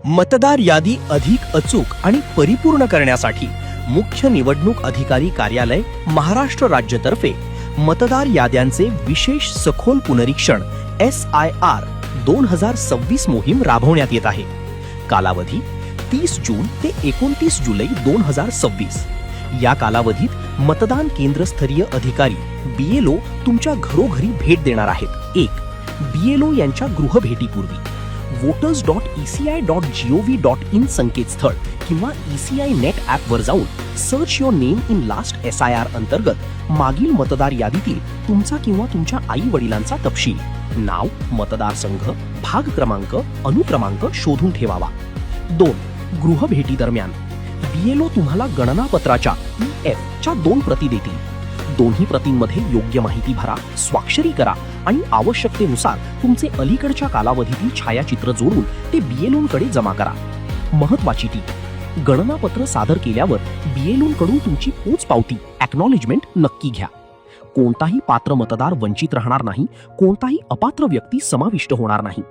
मतदार यादी अधिक अचूक आणि परिपूर्ण करण्यासाठी मुख्य निवडणूक अधिकारी कार्यालय महाराष्ट्र राज्यतर्फे मतदार याद्यांचे विशेष सखोल पुनरीक्षण SIR 2026 मोहीम राबवण्यात येत आहे. कालावधी 30 जून ते 29 जुलै 2026. या कालावधीत मतदान केंद्रस्तरीय अधिकारी BLO तुमच्या घरोघरी भेट देणार आहेत. 1. BLO यांच्या गृहभेटीपूर्वी voters.eci.gov.in संकेतस्थळ किंवा ECI नेट ॲपवर जाऊन search your name in last SIR अंतर्गत मागील मतदार यादीतील तुमचा किंवा तुमच्या आई वडिलांचा तपशील, नाव, मतदारसंघ, भाग क्रमांक, अनुक्रमांक शोधून ठेवावा. 2. गृहभेटी दरम्यान BLO तुम्हाला गणनापत्राच्या EF च्या 2 प्रती देतील. दोन्ही प्रतींमध्ये योग्य माहिती भरा, स्वाक्षरी करा आणि आवश्यकतेनुसार तुमचे अलीकडच्या कालावधीतील छायाचित्र जोडून ते BLO कडे जमा करा. महत्वाची टीप: गणनापत्र सादर केल्यावर BLO कडून तुमची पोचपावती ॲक्नॉलेजमेंट नक्की घ्या. कोणताही पात्र मतदार वंचित राहणार नाही, कोणताही अपात्र व्यक्ती समाविष्ट होणार नाही.